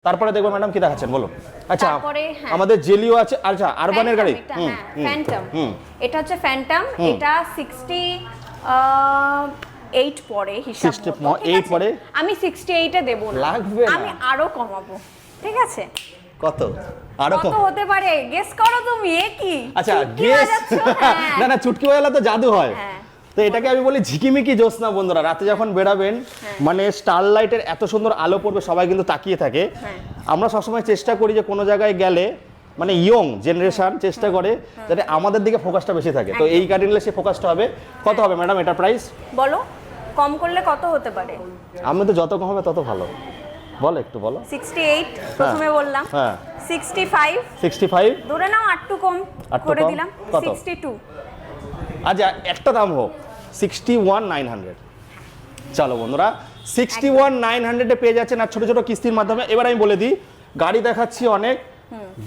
তারপরে দেখবো ম্যাডাম কি দেখাচ্ছেন বলো। আচ্ছা তারপরে আমাদের জেলিও আছে। আচ্ছা আরবানের গাড়ি ফ্যান্টম, এটা হচ্ছে ফ্যান্টম, এটা 68 পরে হিসাব মতো, 68 পরে আমি 68 এ দেব না, লাগবে না। আমি আরো কমাবো, ঠিক আছে? কত আরো কত হতে পারে গেস করো তুমি? এ কি আচ্ছা চুটকি গেস বাজাচ্ছো? হ্যাঁ। না না চুটকি বাজালে তো জাদু হয়। হ্যাঁ। তো এটাকে আমি বলি ঝিকিমিকি জ্যোৎস্না। বন্ধুরা রাতে যখন বেরাবেন মানে স্টারলাইটের এত সুন্দর আলো পড়বে, সবাই কিন্তু তাকিয়ে থাকে। আমরা সবসময় চেষ্টা করি যে কোনো জায়গায় গেলে মানে ইয়ং জেনারেশন চেষ্টা করে যাতে আমাদের দিকে ফোকাসটা বেশি থাকে। তো এই গাড়ি নিলে সে ফোকাসটা হবে। কত হবে ম্যাডাম এটার প্রাইস? বলো কম করলে কত হতে পারে? আমি তো যত কম হবে তত ভালো। বলো একটু বলো। 68 প্রথমে বললাম, হ্যাঁ 65 65 ধরে নাও, 8 কম করে কম? দিলাম, কত? 62। আচ্ছা একটা দাম হোক 61,900। চলো বন্ধুরা 61,900 এ পেয়ে যাচ্ছেন আর ছোট ছোট কিস্তির মাধ্যমে। এবার আমি বলে দিই গাড়ি দেখাচ্ছি অনেক,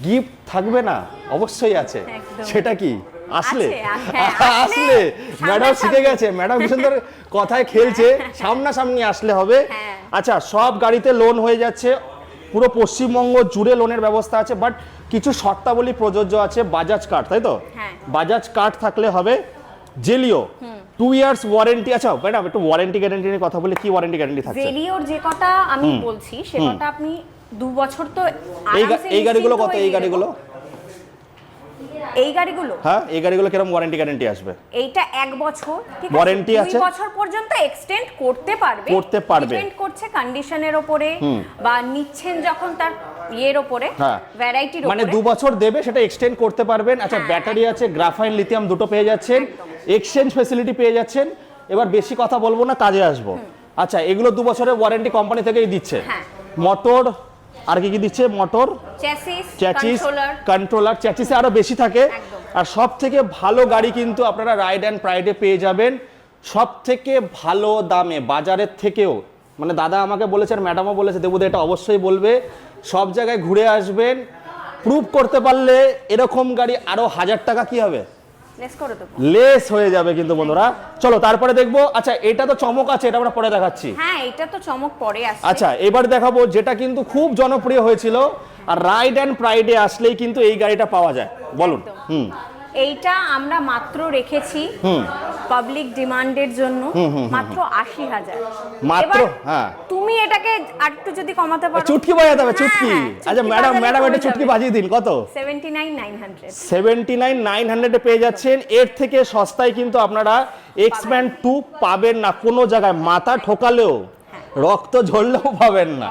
গিফট থাকবে না? অবশ্যই আছে। একদম। সেটা কি? আসলে হ্যাঁ, আসলে ম্যাডাম শিখে গেছে, ম্যাডাম কি সুন্দর কথায় খেলছে। সামনাসামনি আসলে হবে। হ্যাঁ। আচ্ছা সব গাড়িতে লোন হয়ে যাচ্ছে, পুরো পশ্চিমবঙ্গ জুড়ে লোনের ব্যবস্থা আছে, বাট কিছু শর্তাবলী প্রযোজ্য আছে। বাজাজ কার্ড, তাই তো? হ্যাঁ। বাজাজ কার্ড থাকলে হবে। Zelio 2 years warranty. আচ্ছা ম্যাডাম একটু ওয়ারেন্টি গ্যারান্টি নিয়ে কথা বলে, কি ওয়ারেন্টি গ্যারান্টি থাকছে? জেলিওর যে কথা আমি বলছি সে কথা আপনি 2 বছর তো এই গাড়িগুলো কত? এই গাড়িগুলো হ্যাঁ এই গাড়িগুলো কিরকম ওয়ারেন্টি গ্যারান্টি আসবে? এইটা 1 বছর, ঠিক আছে? ওয়ারেন্টি আছে? 2 বছর পর্যন্ত এক্সটেন্ড করতে পারবে। ডিপেন্ড করছে কন্ডিশনের উপরে বা নিচ্ছেন যখন তার ইয়ের উপরে, ভ্যারাইটির উপরে। মানে 2 বছর দেবে, সেটা এক্সটেন্ড করতে পারবেন। আচ্ছা ব্যাটারি আছে, গ্রাফাইন লিথিয়াম দুটো পেয়ে যাচ্ছেন, এক্সচেঞ্জ ফ্যাসিলিটি পেয়ে যাচ্ছেন। এবার বেশি কথা বলবো না, কাজে আসবো। আচ্ছা এগুলো 2 বছরের ওয়ারেন্টি কোম্পানি থেকেই দিচ্ছে। মোটর আর কি কি দিচ্ছে? Motor, chassis, controller. চ্যাসিসে আরো বেশি থাকে। আর সব থেকে ভালো গাড়ি কিন্তু আপনারা রাইড অ্যান্ড প্রাইডে পেয়ে যাবেন সব থেকে ভালো দামে, বাজারের থেকেও। মানে দাদা আমাকে বলেছেন, ম্যাডামও বলেছে, দেবুদা এটা অবশ্যই বলবে। সব জায়গায় ঘুরে আসবেন, প্রুভ করতে পারলে এরকম গাড়ি আরো 1000 টাকা কি হবে লেস হয়ে যাবে কিন্তু বন্ধুরা। চলো তারপরে দেখবো। আচ্ছা এটা তো চমক আছে, এটা আমরা পরে দেখাচ্ছি। হ্যাঁ এটা তো চমক পরে আসছে। আচ্ছা এবার দেখাবো যেটা কিন্তু খুব জনপ্রিয় হয়েছিল, আর রাইড অ্যান্ড প্রাইডে আসলেই কিন্তু এই গাড়িটা পাওয়া যায়। বলুন। এইটা আমরা মাত্র রেখেছি পাবলিক ডিমান্ডের জন্য, মাত্র 80,000। মাত্র? হ্যাঁ তুমি এটাকে আরেকটু যদি কমাতে পারো। চুটকি বাজাতে হবে, চুটকি। আচ্ছা ম্যাডাম এটা চুটকি বাজিয়ে দিন। কত? 79,900। 79,900 এ পেয়ে যাচ্ছেন। এর থেকে সস্তায় কিন্তু আপনারা এক্সপ্যান্ড 2 পাবেন না কোনো জায়গায়। মাথা ঠোকালেও রক্ত ঝরলেও পাবেন না।